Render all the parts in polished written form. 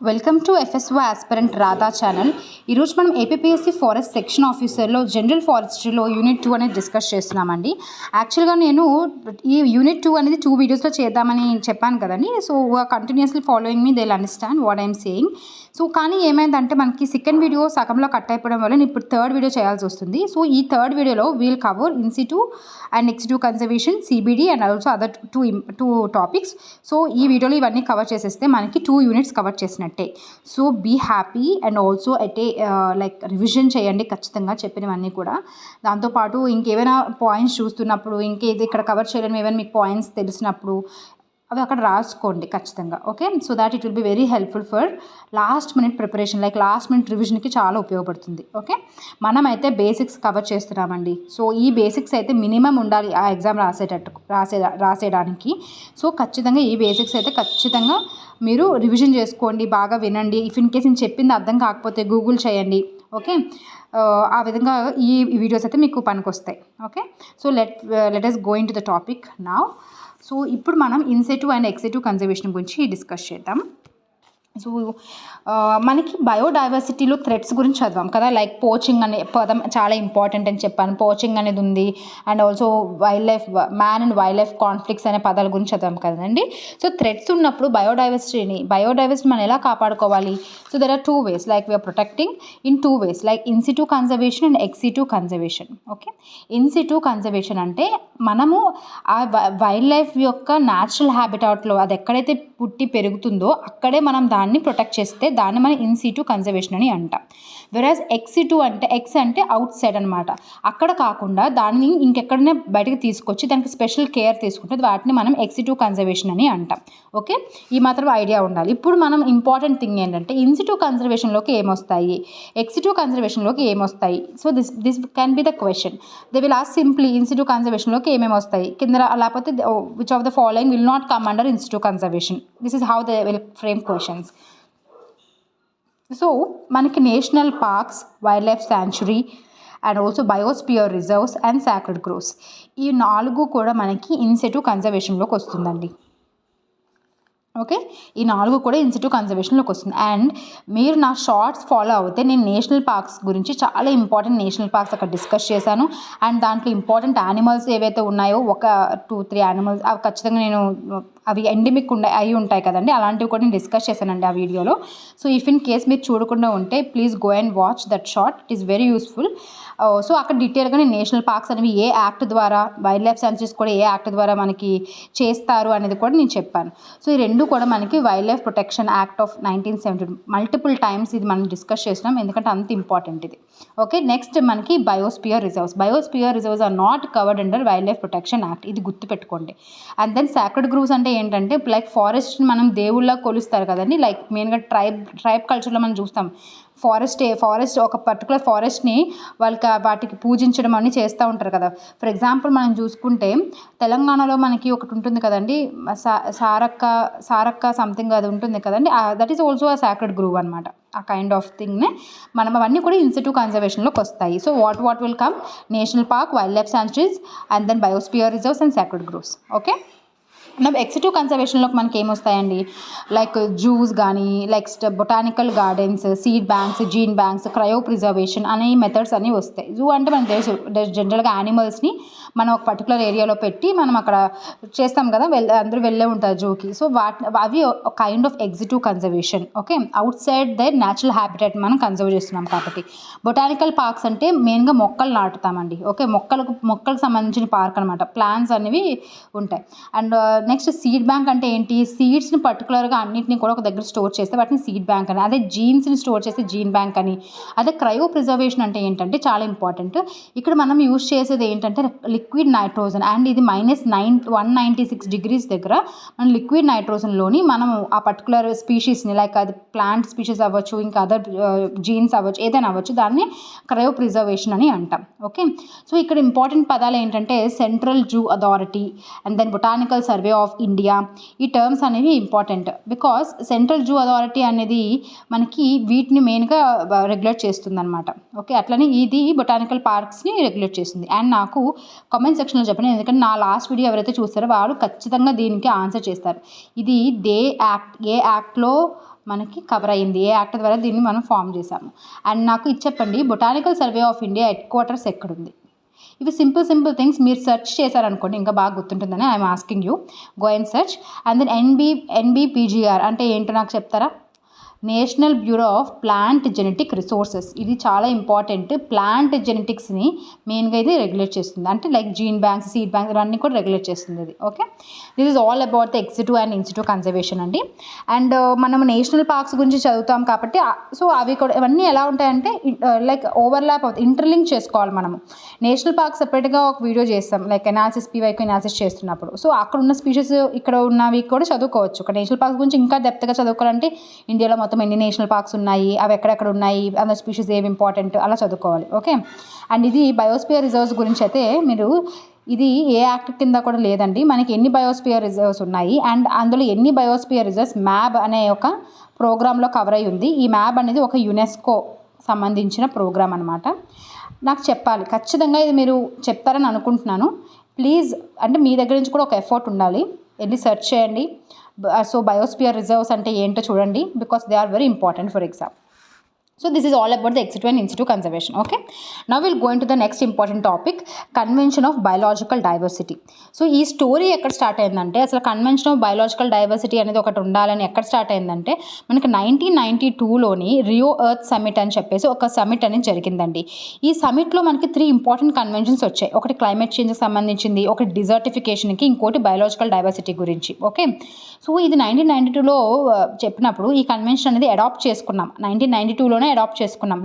Welcome to FSO aspirant Radha channel. ఈరోజు మనం APSC forest section ఆఫీసర్లో general ఫారెస్ట్రీలో యూనిట్ 2 అనేది డిస్కస్ చేస్తున్నామండి. యాక్చువల్గా నేను ఈ యూనిట్ 2 అనేది 2 వీడియోస్లో చేద్దామని చెప్పాను కదండి. So continuously following me they will understand what I'm saying. So కానీ ఏమైందంటే మనకి సెకండ్ వీడియో సగంలో కట్ అయిపోవడం వల్ల నేను ఇప్పుడు థర్డ్ వీడియో చేయాల్సి వస్తుంది. సో ఈ థర్డ్ వీడియోలో we'll cover in situ and ex situ conservation, CBD and also other two topics. So ఈ వీడియోలో ఇవన్నీ కవర్ చేసేస్తే మనకి 2 యూనిట్స్ కవర్ చేసినట్టే. So be happy and also like revision చేయండి ఖచ్చితంగా చెప్పినవన్నీ కూడా. దాంతోపాటు ఇంకేమైనా పాయింట్స్ చూస్తున్నప్పుడు ఇంకేది ఇక్కడ కవర్ చేయడం ఏమైనా మీకు పాయింట్స్ తెలిసినప్పుడు అవి అక్కడ రాసుకోండి ఖచ్చితంగా. Okay, so that it will be very helpful for last minute preparation, like last minute రివిజన్కి చాలా ఉపయోగపడుతుంది. ఓకే, మనమైతే బేసిక్స్ కవర్ చేస్తున్నామండి. సో ఈ బేసిక్స్ అయితే మినిమం ఉండాలి ఆ ఎగ్జామ్ రాసేయడానికి. సో ఖచ్చితంగా ఈ బేసిక్స్ అయితే ఖచ్చితంగా మీరు రివిజన్ చేసుకోండి, బాగా వినండి. ఇఫ్ ఇన్ కేస్ నేను చెప్పింది అర్థం కాకపోతే గూగుల్ చేయండి. ఓకే, ఆ విధంగా ఈ వీడియోస్ అయితే మీకు పనికొస్తాయి. Okay, so let us go into the topic now. So ఇప్పుడు మనం ఇన్సెటు అండ్ ఎక్సెటు కన్జర్వేషన్ గురించి డిస్కస్ చేద్దాం. సో మనకి బయోడైవర్సిటీలో థ్రెట్స్ గురించి చదివాం కదా, లైక్ పోచింగ్ అనే పదం చాలా ఇంపార్టెంట్ అని చెప్పాను. పోచింగ్ అనేది ఉంది and also man and wild life conflicts అనే పదాల గురించి చదివాం కదండి. సో థ్రెట్స్ ఉన్నప్పుడు బయోడైవర్సిటీ మనం ఎలా కాపాడుకోవాలి? So there are 2 ways, like we are protecting in 2 ways, like in situ conservation and ex situ conservation. Okay, in situ conservation అంటే మనము ఆ వైల్డ్ లైఫ్ యొక్క న్యాచురల్ హ్యాబిటాట్లో అది ఎక్కడైతే పుట్టి పెరుగుతుందో అక్కడే మనం దాన్ని ప్రొటెక్ట్ చేస్తే దాన్ని మనం ఇన్సిటు కన్జర్వేషన్ అని అంటాం. వెరాజ్ ఎక్సిటు అంటే ఎక్స్ అంటే అవుట్ సైడ్ అనమాట. అక్కడ కాకుండా దాన్ని ఇంకెక్కడనే బయటకు తీసుకొచ్చి దానికి స్పెషల్ కేర్ తీసుకుంటే వాటిని మనం ఎక్సిటు కన్జర్వేషన్ అని అంటాం. ఓకే, ఈ మాత్రం ఐడియా ఉండాలి. ఇప్పుడు మనం ఇంపార్టెంట్ థింగ్ ఏంటంటే ఇన్సిటు కన్జర్వేషన్లోకి ఏమొస్తాయి, ఎక్సిటు కన్జర్వేషన్లోకి ఏమొస్తాయి. So this can be the question. They will ask simply in situ కన్జర్వేషన్లోకి ఏమేమి వస్తాయి కింద, లేకపోతే which of the following will not come under in situ కన్జర్వేషన్. This is how they will frame questions. So మనకి national parks, wildlife sanctuary and also biosphere reserves and sacred groves, ఈ 4 కూడా మనకి ఇన్సిటు కన్జర్వేషన్లోకి వస్తుందండి. ఓకే, ఈ 4 కూడా in situ కన్జర్వేషన్లోకి వస్తుంది. And మీరు నా షార్ట్స్ ఫాలో అవుతే నేను నేషనల్ పార్క్స్ గురించి చాలా ఇంపార్టెంట్ నేషనల్ పార్క్స్ అక్కడ డిస్కస్ చేశాను. అండ్ దాంట్లో ఇంపార్టెంట్ యానిమల్స్ ఏవైతే ఉన్నాయో ఒక 2-3 యానిమల్స్ అవి ఖచ్చితంగా నేను అవి ఎండమిక్ అయి ఉంటాయి కదండి, అలాంటివి కూడా నేను డిస్కస్ చేశానండి ఆ వీడియోలో. సో ఇఫ్ ఇన్ కేస్ మీరు చూడకుండా ఉంటే please go and watch that short, it is very useful. So అక్కడ డీటెయిల్గా నేను నేషనల్ పార్క్స్ అనేవి ఏ యాక్ట్ ద్వారా, వైల్డ్ లైఫ్ శాంచురీస్ కూడా ఏ యాక్ట్ ద్వారా మనకి చేస్తారు అనేది కూడా నేను చెప్పాను. సో ఈ 2 కూడా మనకి wild life protection act of 1972 multiple times ఇది మనం డిస్కస్ చేసినాం, ఎందుకంటే అంత ఇంపార్టెంట్ ఇది. ఓకే, నెక్స్ట్ మనకి biosphere reserves are not covered under wild life protection act, ఇది గుర్తుపెట్టుకోండి. అండ్ దెన్ సాక్రెడ్ గ్రోవ్స్ అంటే ఏంటంటే లైక్ ఫారెస్ట్ని మనం దేవుళ్ళ కొలుస్తారు కదండి, లైక్ మెయిన్గా ట్రైబ్ కల్చర్లో మనం చూస్తాం. ఫారెస్ట్ ఒక పర్టికులర్ ఫారెస్ట్ని వాటికి పూజించడం అని చేస్తూ ఉంటారు కదా. ఫర్ ఎగ్జాంపుల్ మనం చూసుకుంటే తెలంగాణలో మనకి ఒకటి ఉంటుంది కదండి, సారక్క సంథింగ్ అది ఉంటుంది కదండి, that is also a sacred groove అనమాట. ఆ కైండ్ ఆఫ్ థింగ్నే మనం అవన్నీ కూడా ఇన్సిటు కన్జర్వేషన్లోకి వస్తాయి. So what will come, national park, wildlife sanctuaries and then biosphere reserves and sacred groves. Okay, ex situ కన్జర్వేషన్లోకి మనకి ఏమొస్తాయండి, లైక్ జూస్ కానీ, like botanical gardens, seed banks, gene banks, cryopreservation అనే మెథడ్స్ అన్నీ వస్తాయి. Zoo అంటే మనకు తెలుసు జనరల్గా యానిమల్స్ని మనం ఒక పర్టికులర్ ఏరియాలో పెట్టి మనం అక్కడ చేస్తాం కదా, అందరూ వెళ్ళే ఉంటారు జూకి. సో అవి kind of ex situ conservation. Okay, outside their natural habitat మనం కన్జర్వ్ చేస్తున్నాం కాబట్టి. బొటానికల్ పార్క్స్ అంటే మెయిన్గా మొక్కలు నాటుతామండి. ఓకే, మొక్కలకు సంబంధించిన పార్క్ అనమాట, ప్లాంట్స్ అనేవి ఉంటాయి. అండ్ నెక్స్ట్ సీడ్ బ్యాంక్ అంటే ఏంటి, సీడ్స్ని పర్టికులర్గా అన్నింటినీ కూడా ఒక దగ్గర స్టోర్ చేస్తే వాటిని సీడ్ బ్యాంక్ అని, అదే జీన్స్ని స్టోర్ చేస్తే జీన్ బ్యాంక్ అని. అదే క్రయో ప్రిజర్వేషన్ అంటే ఏంటంటే చాలా ఇంపార్టెంట్, ఇక్కడ మనం యూజ్ చేసేది ఏంటంటే లిక్విడ్ నైట్రోజన్. అండ్ ఇది -196 degrees దగ్గర మనం లిక్విడ్ నైట్రోజన్లోని మనం ఆ పర్టికులర్ స్పీషీస్ని, లైక్ అది ప్లాంట్ స్పీషీస్ అవ్వచ్చు, ఇంకా అదర్ జీన్స్ అవ్వచ్చు, ఏదైనా అవ్వచ్చు, దాన్ని క్రయో ప్రిజర్వేషన్ అని అంటాం. ఓకే, సో ఇక్కడ ఇంపార్టెంట్ పదాలు ఏంటంటే central zoo authority and then botanical survey of India. ఈ టర్మ్స్ అనేవి important because central zoo authority అనేది మనకి వీటిని మెయిన్గా రెగ్యులేట్ చేస్తుంది అనమాట. ఓకే, అట్లనే ఇది బొటానికల్ పార్క్స్ని రెగ్యులేట్ చేస్తుంది. అండ్ నాకు కామెంట్ సెక్షన్లో చెప్పండి, ఎందుకంటే నా లాస్ట్ వీడియో ఎవరైతే చూస్తారో వాళ్ళు ఖచ్చితంగా దీనికి ఆన్సర్ చేస్తారు. ఇది ఏ యాక్ట్లో మనకి కవర్ అయ్యింది, ఏ యాక్ట్ ద్వారా దీన్ని మనం ఫామ్ చేసాము. అండ్ నాకు ఇది చెప్పండి, botanical survey of India headquarters ఎక్కడుంది? ఇవి సింపుల్ థింగ్స్ మీరు సెర్చ్ చేశారనుకోండి ఇంకా బాగా గుర్తుంటుందని I'm asking you, go and search. And then NBPGR అంటే ఏంటో నాకు చెప్తారా? National Bureau of Plant Genetic Resources. ఇది చాలా ఇంపార్టెంట్. ప్లాంట్ జెనెటిక్స్ని మెయిన్గా ఇది రెగ్యులేట్ చేస్తుంది, అంటే like gene banks, seed banks ఇవన్నీ కూడా రెగ్యులేట్ చేస్తుంది ఇది. Okay, this is all about the ex situ and in situ conservation అండి. అండ్ మనం నేషనల్ పార్క్స్ గురించి చదువుతాం కాబట్టి సో అవి కూడా ఇవన్నీ ఎలా ఉంటాయంటే లైక్ ఓవర్లాప్ అవుతాయి, ఇంటర్లింక్ చేసుకోవాలి మనము. నేషనల్ పార్క్ సెపరేట్గా ఒక వీడియో చేస్తాం, లైక్ ఎనాలిసిస్, పీవైక్యూ ఎనాలిసిస్ చేస్తున్నప్పుడు. సో అక్కడ ఉన్న స్పీషీస్ ఇక్కడ ఉన్నవి కూడా చదువుకోవచ్చు. ఒక నేషనల్ పార్క్స్ గురించి ఇంకా డెప్త్గా చదువుకోవాలంటే ఇండియాలో మొత్తం ఎన్ని నేషనల్ పార్క్స్ ఉన్నాయి, అవి ఎక్కడెక్కడ ఉన్నాయి, అందులో స్పీషీస్ ఏవి ఇంపార్టెంట్ అలా చదువుకోవాలి. ఓకే, అండ్ ఇది బయోస్పియర్ రిజర్వ్స్ గురించి అయితే మీరు ఇది ఏ యాక్ట్ కింద కూడా లేదండి. మనకి ఎన్ని బయోస్పియర్ రిజర్వ్స్ ఉన్నాయి అండ్ అందులో ఎన్ని బయోస్పియర్ రిజర్వ్స్ మ్యాబ్ అనే ఒక ప్రోగ్రాంలో కవర్ అయి ఉంది. ఈ మ్యాబ్ అనేది ఒక యునెస్కో సంబంధించిన ప్రోగ్రామ్ అనమాట. నాకు చెప్పాలి ఖచ్చితంగా, ఇది మీరు చెప్తారని అనుకుంటున్నాను. ప్లీజ్, అంటే మీ దగ్గర నుంచి కూడా ఒక ఎఫర్ట్ ఉండాలి, వెళ్ళి సెర్చ్ చేయండి. సో బయోస్పియర్ రిజర్వ్స్ అంటే ఏంటో చూడండి, because they are very important for exam. So this is all about the ex-situ and in-situ conservation. Okay, now we'll go into the next important topic, convention of biological diversity. So ఈ story ఎక్కడ start అయిందంటే, అసలు convention of biological diversity అనేది ఒకటి ఉండాలని ఎక్కడ start అయిందంటే, మనకి 1992లోని రియో ఎర్త్ సమిట్ అని చెప్పేసి ఒక సమిట్ అనేది జరిగిందండి. ఈ సమిట్లో మనకి 3 ఇంపార్టెంట్ కన్వెన్షన్స్ వచ్చాయి. ఒకటి క్లైమేట్ చేంజ్కి సంబంధించింది, ఒకటి డిజర్టిఫికేషన్కి, ఇంకోటి బయోలాజికల్ డైవర్సిటీ గురించి. ఓకే, సో ఇది 1992లో చెప్పినప్పుడు ఈ కన్వెన్షన్ అనేది అడాప్ట్ చేసుకున్నాం. 1992లోనే అడాప్ట్ చేసుకున్నాం.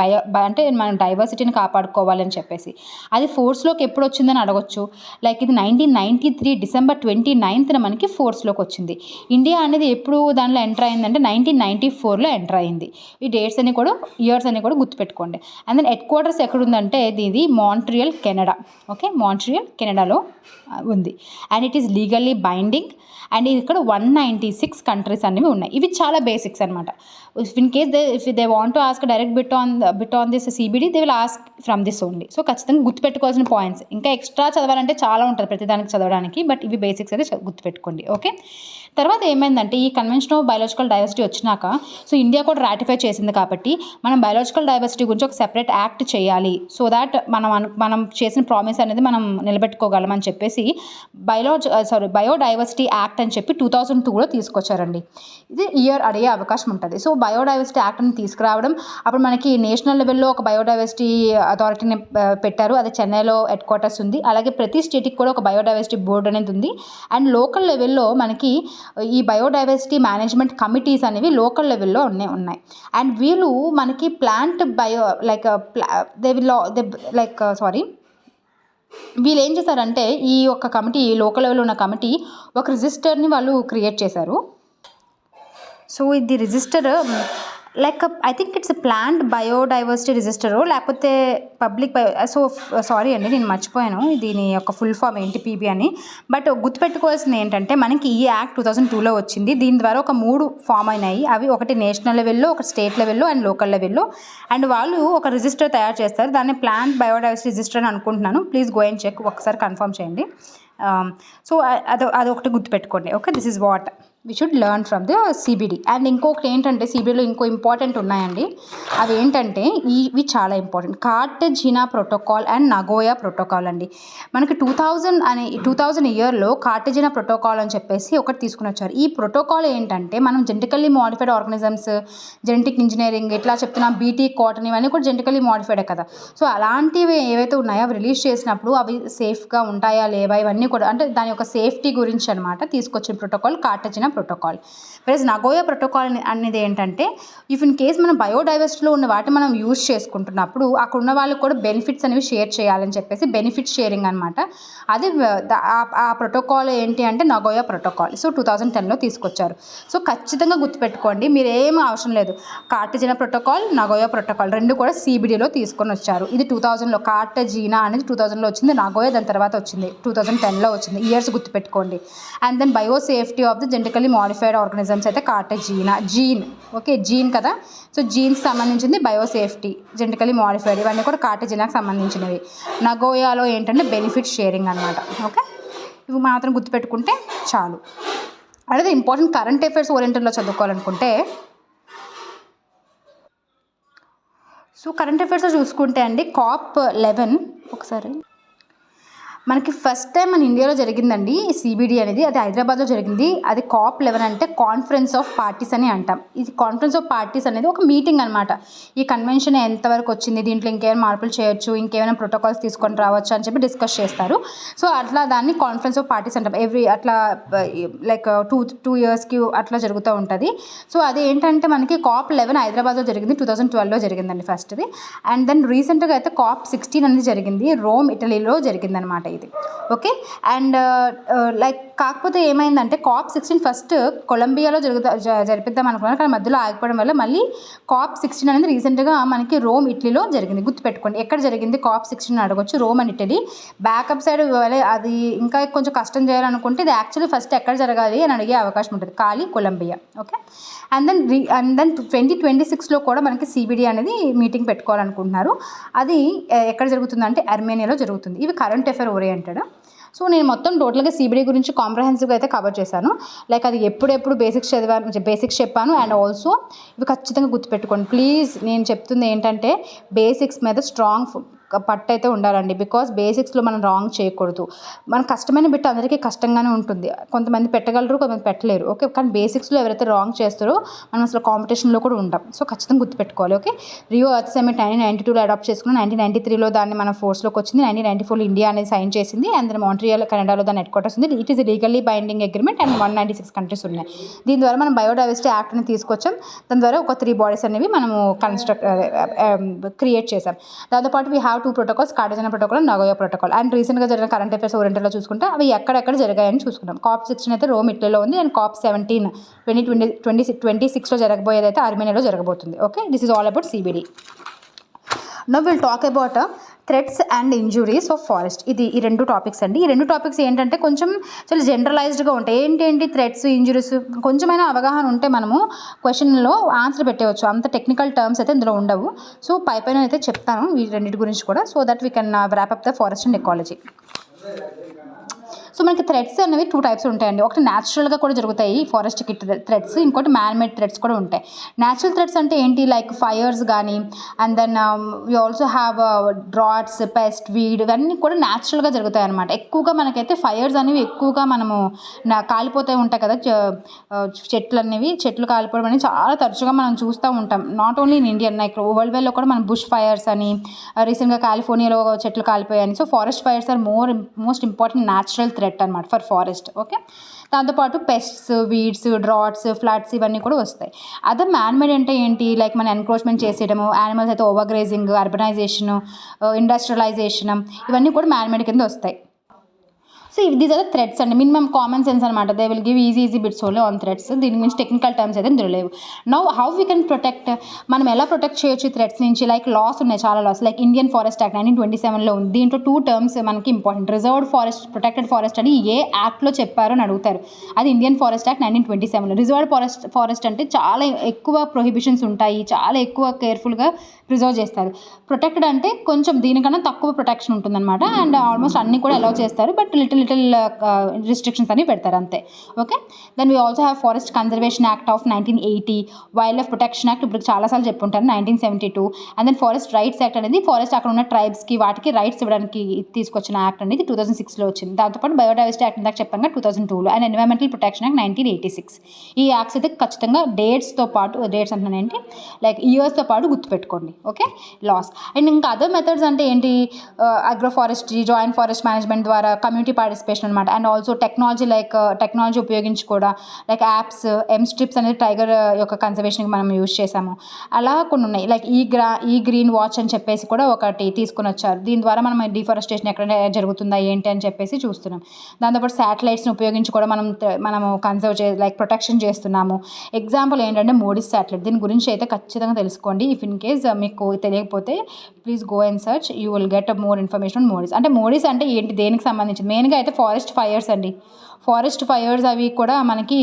అంటే మనం డైవర్సిటీని కాపాడుకోవాలని చెప్పేసి. అది ఫోర్స్లోకి ఎప్పుడు వచ్చిందని అడగొచ్చు. లైక్ ఇది 1993 డిసెంబర్ 29న మనకి ఫోర్స్లోకి వచ్చింది. ఇండియా అనేది ఎప్పుడు దానిలో ఎంటర్ అయిందంటే 1994లో ఎంటర్ అయింది. ఈ డేట్స్ అని కూడా, ఇయర్స్ అని కూడా గుర్తుపెట్టుకోండి. అండ్ దెన్ హెడ్ క్వార్టర్స్ ఎక్కడుందంటే ఇది మాంట్రియల్, కెనడా. ఓకే, మాంట్రియల్ కెనడాలో ఉంది. And it is legally binding. And ఇక్కడ 196 కంట్రీస్ అనేవి ఉన్నాయి. ఇవి చాలా బేసిక్స్ అనమాట. In case if they want to ask direct bit on this CBD, they will ask from this only. So ఖచ్చితంగా గుర్తుపెట్టుకోవాల్సిన పాయింట్స్. ఇంకా ఎక్స్ట్రా చదవాలంటే చాలా ఉంటుంది ప్రతిదానికి చదవడానికి, బట్ ఇవి బేసిక్స్ అయితే గుర్తుపెట్టుకోండి. ఓకే, తర్వాత ఏమైందంటే ఈ కన్వెన్షన్ ఆఫ్ బయోలాజికల్ డైవర్సిటీ వచ్చినాక, సో ఇండియా కూడా రాటిఫై చేసింది కాబట్టి మనం బయోలాజికల్ డైవర్సిటీ గురించి ఒక సెపరేట్ యాక్ట్ చేయాలి. సో దాట్ మనం చేసిన ప్రామిస్ అనేది మనం నిలబెట్టుకోగలమని చెప్పేసి బయోడైవర్సిటీ యాక్ట్ అని చెప్పి 2002లో తీసుకొచ్చారండి. ఇది ఇయర్ అడిగే అవకాశం ఉంటుంది. సో బయోడైవర్సిటీ యాక్ట్ని తీసుకురావడం, అప్పుడు మనకి నేషనల్ లెవెల్లో ఒక బయోడైవర్సిటీ అథారిటీని పెట్టారు. అది చెన్నైలో హెడ్ క్వార్టర్స్ ఉంది. అలాగే ప్రతి స్టేట్కి కూడా ఒక బయోడైవర్సిటీ బోర్డు అనేది ఉంది. అండ్ లోకల్ లెవెల్లో మనకి ఈ బయోడైవర్సిటీ మేనేజ్మెంట్ కమిటీస్ అనేవి లోకల్ లెవెల్లో ఉన్నాయి. అండ్ వీళ్ళు మనకి వీళ్ళు ఏం చేశారంటే, ఈ యొక్క కమిటీ, లోకల్ లెవెల్లో ఉన్న కమిటీ ఒక రిజిస్టర్ని వాళ్ళు క్రియేట్ చేశారు. సో ఇది register like I think it's plant biodiversity register, లేకపోతే పబ్లిక్ సారీ అండి, నేను మర్చిపోయాను దీని యొక్క ఫుల్ ఫామ్ ఏంటి, పీబీ అని. బట్ గుర్తుపెట్టుకోవాల్సింది ఏంటంటే, మనకి ఈ యాక్ట్ 2002లో వచ్చింది. దీని ద్వారా ఒక 3 ఫామ్ అయినాయి. అవి ఒకటి నేషనల్ లెవెల్లో, ఒక స్టేట్ లెవెల్లో అండ్ లోకల్ లెవెల్లో. అండ్ వాళ్ళు ఒక రిజిస్టర్ తయారు చేస్తారు. దాన్ని ప్లాంట్ బయోడైవర్సిటీ రిజిస్టర్ అని అనుకుంటున్నాను. ప్లీజ్ గో అండ్ చెక్, ఒకసారి కన్ఫర్మ్ చేయండి. సో అదొకటి గుర్తుపెట్టుకోండి. Okay, this is what we should learn from the CBD. And ఇంకొకటి ఏంటంటే, CBDలో ఇంకో ఇంపార్టెంట్ ఉన్నాయండి. అవి ఏంటంటే ఇవి చాలా important. కార్టెజినా protocol and Nagoya protocol అండి. మనకి 2000 ఇయర్లో కార్టెజినా ప్రోటోకాల్ అని చెప్పేసి ఒకటి తీసుకుని వచ్చారు. ఈ ప్రోటోకాల్ ఏంటంటే, మనం genetically modified organisms, genetic engineering ఇట్లా చెప్తున్నాం, బీటీ, కాటన్ ఇవన్నీ కూడా జెనెటికల్లీ మోడిఫైడే కదా. సో అలాంటివి ఏవైతే ఉన్నాయో అవి రిలీజ్ చేసినప్పుడు అవి సేఫ్గా ఉంటాయా లేవా, ఇవన్నీ కూడా, అంటే దాని యొక్క సేఫ్టీ గురించి అనమాట తీసుకొచ్చిన protocol కార్టెజినా protocol. Plus Nagoya protocol అనేది ఏంటంటే, ఇఫ్ ఇన్ కేస్ మనం బయోడైవర్సిటీలో ఉన్న వాటిని మనం యూజ్ చేసుకుంటున్నప్పుడు అక్కడ ఉన్న వాళ్ళకి కూడా బెనిఫిట్స్ అనేవి షేర్ చేయాలని చెప్పేసి బెనిఫిట్ షేరింగ్ అనమాట. అది ఆ ప్రోటోకాల్ ఏంటి అంటే నగోయా ప్రోటోకాల్. సో 2010లో తీసుకొచ్చారు. సో ఖచ్చితంగా గుర్తుపెట్టుకోండి, మీరు ఏం అవసరం లేదు. కార్టెజినా ప్రోటోకాల్, నగోయా ప్రోటోకాల్ రెండు కూడా CBDలో తీసుకొని వచ్చారు. ఇది 2000లో, కార్టెజినా అనేది 2000లో వచ్చింది, నగోయా దాని తర్వాత వచ్చింది 2010లో వచ్చింది. ఇయర్స్ గుర్తుపెట్టుకోండి. And then biosafety of the genetically modified organisms అయితే కార్టెజినా, జీన్. ఓకే, జీన్ కదా. సో జీన్స్ సంబంధించింది బయోసేఫ్టీ, జెనెటికల్లీ మోడిఫైడ్ ఇవన్నీ కూడా కార్టెజినాకి సంబంధించినవి. నగోయాలో ఏంటంటే బెనిఫిట్ షేరింగ్ అనమాట. ఓకే, ఇవి మాత్రం గుర్తుపెట్టుకుంటే చాలు. అదే ఇంపార్టెంట్ కరెంట్ అఫైర్స్ ఓరియంటెడ్లో చదువుకోవాలనుకుంటే సో కరెంట్ అఫైర్స్లో చూసుకుంటే అండి COP11 ఒకసారి మనకి ఫస్ట్ టైం మన ఇండియాలో జరిగిందండి CBD అనేది. అది హైదరాబాద్లో జరిగింది. అది COP11 అంటే కాన్ఫరెన్స్ ఆఫ్ పార్టీస్ అని అంటాం. ఇది కాన్ఫరెన్స్ ఆఫ్ పార్టీస్ అనేది ఒక మీటింగ్ అనమాట. ఈ కన్వెన్షన్ ఎంతవరకు వచ్చింది, దీంట్లో ఇంకేమైనా మార్పులు చేయొచ్చు, ఇంకేమైనా ప్రోటోకాల్స్ తీసుకొని రావచ్చు అని చెప్పి డిస్కస్ చేస్తారు. సో అట్లా దాన్ని కాన్ఫరెన్స్ ఆఫ్ పార్టీస్ అంటాం. అట్లా లైక్ టూ ఇయర్స్కి అట్లా జరుగుతూ ఉంటుంది. సో అది ఏంటంటే మనకి COP11 హైదరాబాద్లో జరిగింది, 2012లో జరిగిందండి ఫస్ట్ది. అండ్ దెన్ రీసెంట్గా అయితే COP16 అనేది జరిగింది, రోమ్ ఇటలీలో జరిగింది అనమాట ఇది. ఓకే. అండ్ లైక్ కాకపోతే ఏమైందంటే COP16 ఫస్ట్ కొలంబియాలో జరిపిద్దాం అనుకున్నారు, కానీ మధ్యలో ఆగిపోవడం వల్ల మళ్ళీ COP16 అనేది రీసెంట్గా మనకి రోమ్ ఇటలీలో జరిగింది. గుర్తుపెట్టుకోండి, ఎక్కడ జరిగింది COP16 అడగొచ్చు, Rome and Italy. Backup side అది ఇంకా కొంచెం కష్టం చేయాలనుకుంటే ఇది యాక్చువల్లీ ఫస్ట్ ఎక్కడ జరగాలి అని అడిగే అవకాశం ఉంటుంది, కాలి కొలంబియా. ఓకే. అండ్ దెన్ 2026లో కూడా మనకి CBD అనేది మీటింగ్ పెట్టుకోవాలనుకుంటున్నారు. అది ఎక్కడ జరుగుతుందంటే అర్మేనియాలో జరుగుతుంది. ఇవి కరెంట్ అఫైర్ ఓరియంటెడ్. సో నేను మొత్తం టోటల్గా CBD గురించి కాంప్రహెన్సివ్గా అయితే కవర్ చేశాను. లైక్ అది ఎప్పుడెప్పుడు బేసిక్స్ చెప్పాను. అండ్ ఆల్సో ఇవి ఖచ్చితంగా గుర్తుపెట్టుకోండి ప్లీజ్. నేను చెప్తుంది ఏంటంటే బేసిక్స్ మీద స్ట్రాంగ్ పట్టు అయితే ఉండాలండి. బికాస్ బేసిక్స్లో మనం రాంగ్ చేయకూడదు. మన కష్టమైన బిట్ అందరికీ కష్టంగానే ఉంటుంది. కొంతమంది పెట్టగలరు, కొంతమంది పెట్టలేరు. ఓకే. కానీ బేసిక్స్లో ఎవరైతే రాంగ్ చేస్తారో మనం అసలు కాంపిటీషన్లో కూడా ఉంటాం. సో ఖచ్చితంగా గుర్తుపెట్టుకోవాలి. ఓకే. రియో ఎర్త్ సమిట్ 1992లో అడాప్ట్ చేసుకున్నాం. 1993లో దాన్ని మన ఫోర్స్లోకి వచ్చింది. 1994లో ఇండియా అనేది సైన్ చేసింది. అండ్ దెన్ మాంట్రియాల్ కెనడాలో దాని హెడ్ క్వార్టర్స్ ఉంది. It is legally binding agreement and 196 countries ఉన్నాయి. దీని ద్వారా మనం బయోడైవర్సిటీ యాక్ట్ని తీసుకొచ్చాం. దాని ద్వారా ఒక 3 బాడీస్ అనేవి మనము క్రియేట్ చేసాం. దాంతోపాటు we have 2 protocols, Cartagena protocol and Nagoya protocol. And రీసెంట్గా జరిగిన కరెంట్ అఫైర్స్ ఓరియంటెడ్లో చూసుకుంటే అవి ఎక్కడెక్కడ జరిగాయని చూసుకున్నాం. COP16 అయితే రోమ్ ఇటలీలో ఉంది. అండ్ COP17 2026లో జరగబోయేది అయితే అర్మేనియాలో జరగబోతుంది. Okay. This is all about CBD. Now will talk about threats and injuries of forest. ఈ 2 టాపిక్స్ అండి. ఈ 2 టాపిక్స్ ఏంటంటే కొంచెం చాలా జనరలైజ్డ్గా ఉంటాయి. ఏంటి థ్రెట్స్, ఇంజురీస్ కొంచెమైనా అవగాహన ఉంటే మనము క్వశ్చన్లో ఆన్సర్ పెట్టవచ్చు. అంత టెక్నికల్ టర్మ్స్ అయితే ఇందులో ఉండవు. సో పైన అయితే చెప్తాను ఈ రెండింటి గురించి కూడా, so that we can wrap up the forest and ecology. So మనకి థ్రెట్స్ అనేవి 2 టైప్స్ ఉంటాయండి. ఒకటి న్యాచురల్గా కూడా జరుగుతాయి ఫారెస్ట్కి థ్రెట్స్, ఇంకోటి మ్యాన్ మేడ్ థ్రెట్స్ కూడా ఉంటాయి. న్యాచురల్ థ్రెట్స్ అంటే ఏంటి, లైక్ ఫైర్స్ కానీ, and then we also have droughts, pest, weed, ఇవన్నీ కూడా న్యాచురల్గా జరుగుతాయి అనమాట. ఎక్కువగా మనకైతే ఫైర్స్ అనేవి ఎక్కువగా మనము కాలిపోతూ ఉంటాయి కదా, చెట్లు కాలిపోవడం అనేది చాలా తరచుగా మనం చూస్తూ ఉంటాం. Not only in Indian, like వరల్డ్ వైడ్లో కూడా మనం బుష్ ఫైర్స్ అని, రీసెంట్గా కాలిఫోర్నియాలో చెట్లు కాలిపోయాయని. So forest fires are most important natural threat అనమాట ఫర్ ఫారెస్ట్. ఓకే. దాంతోపాటు పెస్ట్స్, వీడ్స్, డ్రాట్స్, ఫ్లడ్స్ ఇవన్నీ కూడా వస్తాయి. అదే మ్యాన్ మేడ్ అంటే ఏంటి, లైక్ మన ఎన్క్రోచ్మెంట్ చేసేయడము, యానిమల్స్ అయితే ఓవర్ గ్రేజింగ్, అర్బనైజేషన్, ఇండస్ట్రియలైజేషన్, ఇవన్నీ కూడా మ్యాన్ మేడ్ కింద వస్తాయి. So these are the threats అండి. మినిమం కామన్ సెన్స్ అనమాట. They will give easy bits only on threats. దీని గురించి టెక్నికల్ టర్మ్స్ అయితే ఇందులో లేవు. Now how we can protect, మనం ఎలా ప్రొటెక్ట్ చేయొచ్చు థ్రెట్స్ నుంచి, లైక్ లాస్ ఉన్నాయి, చాలా laws. Like Indian forest act 1927లో ఉంది. దీంట్లో 2 టర్మ్స్ మనకి important. Reserved forest, protected forest అని ఏ యాక్ట్లో చెప్పారు అని అడుగుతారు. అది ఇండియన్ ఫారెస్ట్ యాక్ట్ 1927లో. రిజర్వ్డ్ ఫారెస్ట్ అంటే చాలా ఎక్కువ ప్రొహిబిషన్స్ ఉంటాయి, చాలా ఎక్కువ కేర్ఫుల్గా ప్రిజర్వ్ చేస్తారు. ప్రొటెక్టెడ్ అంటే కొంచెం దీనికన్నా తక్కువ ప్రొటెక్షన్ ఉంటుందన్నమాట. అండ్ ఆల్మోస్ట్ అన్నీ కూడా అలౌ చేస్తారు, బట్ లిటిల్ రిస్ట్రిక్షన్స్ అని పెడతారు అంతే. Okay. Then we also have forest conservation act of 1980, wild life protection act ఇప్పుడు చాలాసార్లు చెప్పుంటాను 1972. And then forest rights act అనేది ఫారెస్ట్ అక్కడ ఉన్న ట్రైబ్స్కి వాటికి రైట్స్ ఇవ్వడానికి తీసుకొచ్చిన యాక్ట్ అనేది 2006లో వచ్చింది. దాంతోపాటు బయోడైవర్సిటీ యాక్ట్ ఇందాక చెప్పాను 2002లో. And environmental protection act 1986. ఈ యాక్ట్స్ అయితే ఖచ్చితంగా డేట్స్తో పాటు, డేట్స్ అంటున్నాను ఏంటి, లైక్ ఇయర్స్తో పాటు గుర్తుపెట్టుకోండి. ఓకే. లాస్. అండ్ ఇంకా అదర్ మెథడ్స్ అంటే ఏంటి, agro forestry, joint forest management ద్వారా కమ్యూనిటీ పార్టిసిపేషన్ అనమాట. అండ్ ఆల్సో టెక్నాలజీ ఉపయోగించి కూడా, లైక్ యాప్స్, స్ట్రిప్స్ అనేది టైగర్ యొక్క కన్జర్వేషన్కి మనం యూజ్ చేసాము. అలా కొన్ని ఉన్నాయి. లైక్ ఈ గ్రీన్ వాచ్ అని చెప్పేసి కూడా ఒకటి తీసుకొని వచ్చారు. దీని ద్వారా మనం డిఫారెస్టేషన్ ఎక్కడ జరుగుతుందా ఏంటి అని చెప్పేసి చూస్తున్నాం. దాంతోపాటు శాటిలైట్స్ని ఉపయోగించి కూడా మనము లైక్ ప్రొటెక్షన్ చేస్తున్నాము. ఎగ్జాంపుల్ ఏంటంటే మోడీస్ శాటిలైట్. దీని గురించి అయితే ఖచ్చితంగా తెలుసుకోండి. ఇఫ్ ఇన్ కేస్ మీకు తెలియకపోతే please go and search, you will get more information on Modi's. అంటే మోడీస్ అంటే ఏంటి, దేనికి సంబంధించి, మెయిన్గా అయితే ఫారెస్ట్ ఫైర్స్ అండి. ఫారెస్ట్ ఫైర్స్ అవి కూడా మనకి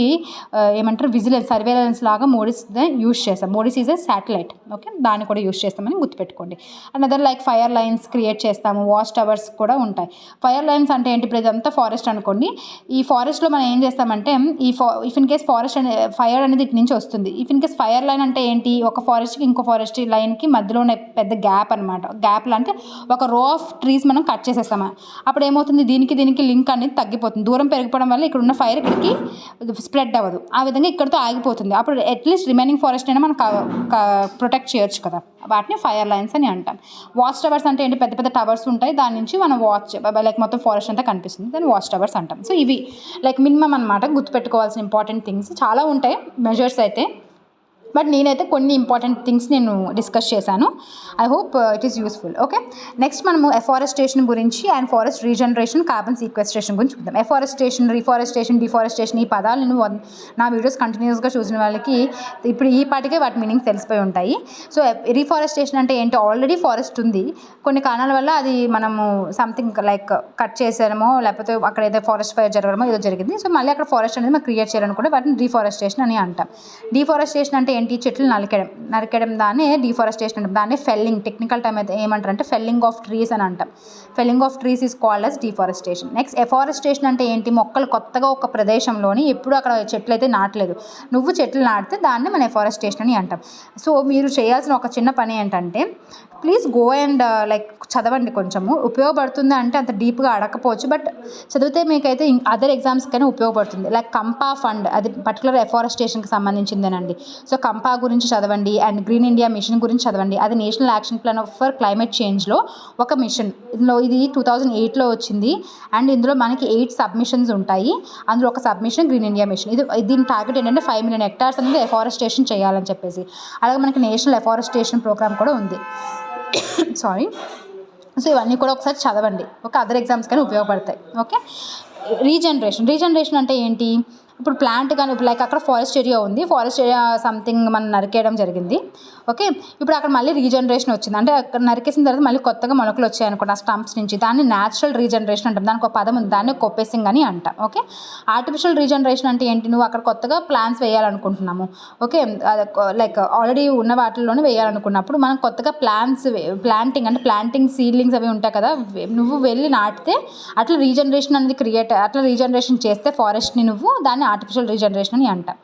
ఏమంటారు విజిలెన్స్ సర్వేలెన్స్ లాగా మోడీస్ యూస్ చేస్తాం. Modi's is a satellite. Okay, దాన్ని కూడా యూస్ చేస్తామని గుర్తుపెట్టుకోండి. And other like fire lines create చేస్తాము. వాచ్ టవర్స్ కూడా ఉంటాయి. ఫైర్ లైన్స్ అంటే ఏంటి? ఇప్పుడు ఇదంతా ఫారెస్ట్ అనుకోండి. ఈ ఫారెస్ట్లో మనం ఏం చేస్తామంటే ఇఫ్ ఇన్ కేస్ ఫారెస్ట్ అనే ఫైర్ అనేది ఇటు నుంచి వస్తుంది. If in case fire line అంటే ఏంటి? ఒక ఫారెస్ట్కి ఇంకో ఫారెస్ట్ లైన్కి మధ్యలో ఉన్న పెద్ద గ్యాప్ అనమాట. గ్యాప్లు అంటే ఒక రో ఆఫ్ ట్రీస్ మనం కట్ చేసేస్తాము. అప్పుడు ఏమవుతుంది? దీనికి లింక్ అనేది తగ్గిపోతుంది. దూరం పెరిగిపోవడం వల్ల ఇక్కడ ఉన్న ఫైర్ ఇక్కడికి స్ప్రెడ్ అవ్వదు. ఆ విధంగా ఇక్కడితో ఆగిపోతుంది. అప్పుడు అట్లీస్ట్ రిమైనింగ్ ఫారెస్ట్ అయినా మనం ప్రొటెక్ట్ చేయొచ్చు కదా. వాటిని ఫైర్ లైన్స్ అని అంటాం. వాచ్ టవర్స్ అంటే ఏంటి? పెద్ద పెద్ద టవర్స్ ఉంటాయి. దాని నుంచి మనం వాచ్ లైక్ మొత్తం ఫారెస్ట్ అంతా కనిపిస్తుంది. దాన్ని వాచ్ టవర్స్ అంటాం. సో ఇవి లైక్ మినిమం అనమాట గుర్తుపెట్టుకోవాల్సిన ఇంపార్టెంట్ థింగ్స్. చాలా ఉంటాయి మెజర్స్ అయితే, బట్ నేనైతే కొన్ని ఇంపార్టెంట్ థింగ్స్ నేను డిస్కస్ చేశాను. I hope it is useful. Okay, next మనము ఎఫారెస్టేషన్ గురించి and forest regeneration, carbon sequestration గురించి చూద్దాం. ఎఫారెస్టేషన్, రిఫారెస్టేషన్, డిఫారెస్టేషన్ ఈ పదాలు నేను నా వీడియోస్ కంటిన్యూస్గా చూసిన వాళ్ళకి ఇప్పుడు ఈ పాటికే వాటి మీనింగ్ తెలిసిపోయి ఉంటాయి. సో రిఫారెస్టేషన్ అంటే ఏంటి? ఆల్రెడీ ఫారెస్ట్ ఉంది, కొన్ని కారణాల వల్ల అది మనము సంథింగ్ లైక్ కట్ చేసామో లేకపోతే అక్కడ ఏదో ఫారెస్ట్ ఫైర్ జరగడమో ఏదో జరిగింది. సో మళ్ళీ అక్కడ ఫారెస్ట్ అనేది మనం క్రియేట్ చేయాలనుకుంటే వాటిని డిఫారెస్టేషన్ అని అంటాం. డిఫారెస్టేషన్ అంటే ఏంటి? చెట్లు నరికేయడం దాన్ని డిఫారెస్టేషన్ అంటాం. దాన్ని ఫెల్లింగ్, టెక్నికల్ టైం అయితే ఏమంటారంటే ఫెల్లింగ్ ఆఫ్ ట్రీస్ అని అంటాం. Felling of trees is called as deforestation. Next afforestation అంటే ఏంటి? మొక్కలు కొత్తగా ఒక ప్రదేశంలోని ఎప్పుడు అక్కడ చెట్లు అయితే నాటలేదు, నువ్వు చెట్లు నాటితే దాన్ని మనం ఎఫారెస్టేషన్ అని అంటాం. సో మీరు చేయాల్సిన ఒక చిన్న పని ఏంటంటే ప్లీజ్ గో అండ్ లైక్ చదవండి. కొంచెము ఉపయోగపడుతుంది అంటే అంత డీప్గా అడగకపోవచ్చు, బట్ చదివితే మీకైతే అదర్ ఎగ్జామ్స్కైనా ఉపయోగపడుతుంది. లైక్ కంపా ఫండ్, అది పర్టికులర్ ఎఫారెస్టేషన్కి సంబంధించిందేనండి. సో కంపా గురించి చదవండి అండ్ గ్రీన్ ఇండియా మిషన్ గురించి చదవండి. అది national action plan for climate చేంజ్లో ఒక మిషన్. ఇందులో ఇది 2008లో వచ్చింది అండ్ ఇందులో మనకి 8 సబ్మిషన్స్ ఉంటాయి. అందులో ఒక సబ్మిషన్ గ్రీన్ ఇండియా మిషన్. దీని టార్గెట్ ఏంటంటే 5 million hectares అనేది ఎఫారెస్టేషన్ చేయాలని చెప్పేసి. అలాగే మనకి నేషనల్ ఎఫారెస్టేషన్ ప్రోగ్రామ్ కూడా ఉంది. సారీ. సో ఇవన్నీ కూడా ఒకసారి చదవండి. ఒక అదర్ ఎగ్జామ్స్కైనా ఉపయోగపడతాయి. ఓకే, రీజనరేషన్ అంటే ఏంటి? ఇప్పుడు ప్లాంట్ కానీ లైక్ అక్కడ ఫారెస్ట్ ఏరియా ఉంది, ఫారెస్ట్ ఏరియా సంథింగ్ మనం నరికేయడం జరిగింది. ఓకే, ఇప్పుడు అక్కడ మళ్ళీ రీజనరేషన్ వచ్చింది అంటే అక్కడ నరికేసిన తర్వాత మళ్ళీ కొత్తగా మొలకలు వచ్చాయి అనుకోండి ఆ స్టంప్స్ నుంచి, దాన్ని న్యాచురల్ రీజనరేషన్ అంటాం. దానికి ఒక పదం ఉంది, దాన్ని కోపెసింగ్ అని అంటాం. ఓకే, ఆర్టిఫిషియల్ రీజనరేషన్ అంటే ఏంటి? నువ్వు అక్కడ కొత్తగా ప్లాంట్స్ వేయాలనుకుంటున్నాము. ఓకే, లైక్ ఆల్రెడీ ఉన్న వాటిల్లోనే వేయాలనుకున్నప్పుడు మనం కొత్తగా ప్లాంటింగ్ సీడ్లింగ్స్ అవి ఉంటాయి కదా, నువ్వు వెళ్ళి నాటితే అట్లా రీజనరేషన్ అనేది అట్లా రీజనరేషన్ చేస్తే ఫారెస్ట్ని నువ్వు దాన్ని ఆర్టిఫిషియల్ రీజనరేషన్ అని అంటాం.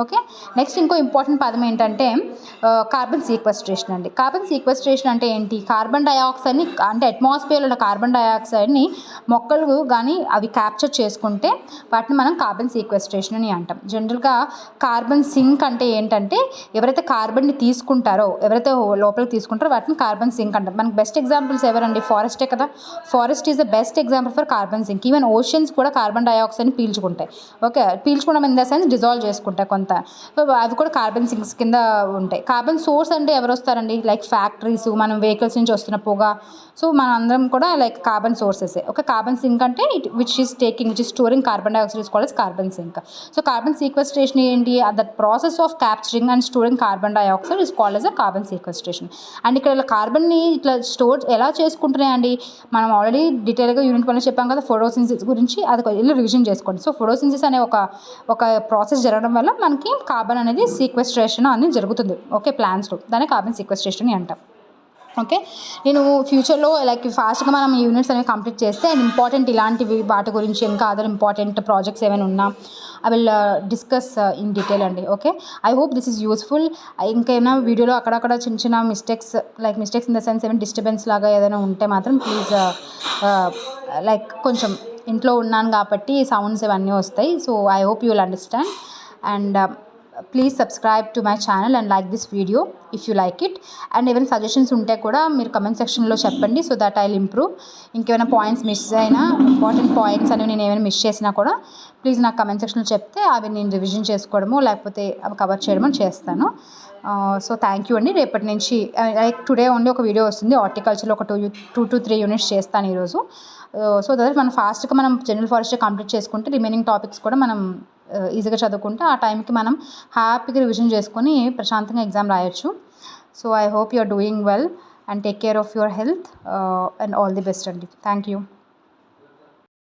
ఓకే, నెక్స్ట్ ఇంకో ఇంపార్టెంట్ పదం ఏంటంటే కార్బన్ సీక్వెస్ట్రేషన్ అండి. కార్బన్ సీక్వెస్ట్రేషన్ అంటే ఏంటి? కార్బన్ డైఆక్సైడ్ని అంటే అట్మాస్ఫియర్లో ఉన్న కార్బన్ డైఆక్సైడ్ని మొక్కలు కానీ అవి క్యాప్చర్ చేసుకుంటే వాటిని మనం కార్బన్ సీక్వెస్ట్రేషన్ అని అంటాం. జనరల్గా కార్బన్ సింక్ అంటే ఏంటంటే ఎవరైతే కార్బన్ని తీసుకుంటారో, ఎవరైతే లోపలికి తీసుకుంటారో వాటిని కార్బన్ సింక్ అంటాం. మనకి బెస్ట్ ఎగ్జాంపుల్స్ ఎవరండి? ఫారెస్టే కదా. Forest is the best example for carbon sink. Even oceans కూడా కార్బన్ డైఆక్సైడ్ని పీల్చుకుంటాయి. ఓకే, పీల్చుకోవడం ఇన్ ద సెన్స్ డిజాల్వ్ చేసుకుంటాయి కొంత. అవి కూడా కార్బన్ సింక్స్ కింద ఉంటాయి. కార్బన్ సోర్స్ అంటే ఎవరు వస్తారండి? లైక్ ఫ్యాక్టరీస్, మనం వెహికల్స్ నుంచి వస్తున్న పొగ. సో మనం అందరం కూడా లైక్ కార్బన్ సోర్సెసే. ఓకే, కార్బన్ సింక్ అంటే which is storing carbon dioxide is called as carbon sink. So carbon sequestration ఏంటి? That process of capturing and storing carbon dioxide is called as a carbon sequestration. And ఇక్కడ కార్బన్ని ఇట్లా store ఎలా చేసుకుంటున్నాయండి? మనం already డీటెయిల్గా unit 1లో చెప్పాం కదా photosynthesis గురించి, అది వెళ్ళి రివిజన్ చేసుకోండి. సో ఫోటోసింథసిస్ అనే ఒక ప్రాసెస్ జరగడం వల్ల మనకి కార్బన్ అనేది సీక్వెస్ట్రేషన్ అనేది జరుగుతుంది. ఓకే, ప్లాంట్స్లో దాన్ని కార్బన్ సీక్వెస్ట్రేషన్ అని అంటాం. ఓకే, నేను ఫ్యూచర్లో లైక్ ఫాస్ట్గా మనం యూనిట్స్ అనేవి కంప్లీట్ చేస్తే అండ్ ఇంపార్టెంట్ ఇలాంటివి వాటి గురించి ఇంకా అదర్ ఇంపార్టెంట్ ప్రాజెక్ట్స్ ఏమైనా ఉన్నా I will discuss in detail అండి. Okay, I hope this is useful. ఇంకేమైనా వీడియోలో అక్కడక్కడ చిన్న మిస్టేక్స్ ఇన్ ద సెన్స్ ఏమైనా డిస్టర్బెన్స్ లాగా ఏదైనా ఉంటే మాత్రం ప్లీజ్ లైక్ కొంచెం ఇంట్లో ఉన్నాను కాబట్టి సౌండ్స్ ఇవన్నీ వస్తాయి. So I hope you will understand and please subscribe to my channel and like this video if you like it. And ఏమైనా సజెషన్స్ ఉంటే కూడా మీరు కమెంట్ సెక్షన్లో చెప్పండి, so that I will improve. ఇంకేమైనా పాయింట్స్ మిస్ అయినా, ఇంపార్టెంట్ పాయింట్స్ అనేవి నేను ఏమైనా మిస్ చేసినా కూడా ప్లీజ్ నాకు కమెంట్ సెక్షన్లో చెప్తే అవి నేను రివిజన్ చేసుకోవడమో లేకపోతే అవి కవర్ చేయడమో చేస్తాను. సో థ్యాంక్ యూ అండి. రేపటి నుంచి లైక్ టుడే ఓన్లీ ఒక వీడియో వస్తుంది. హార్టికల్చర్లో ఒక 2 to 3 యూనిట్స్ చేస్తాను ఈరోజు. సో దట్ మనం ఫాస్ట్గా మనం జనరల్ ఫారెస్ట్ కంప్లీట్ చేసుకుంటే రిమైనింగ్ టాపిక్స్ కూడా మనం ఈజీగా చదువుకుంటే ఆ టైంకి మనం హ్యాపీగా రివిజన్ చేసుకొని ప్రశాంతంగా ఎగ్జామ్ రాయొచ్చు. So I hope you are doing well and take care of your health and all the best అండి. Thank you.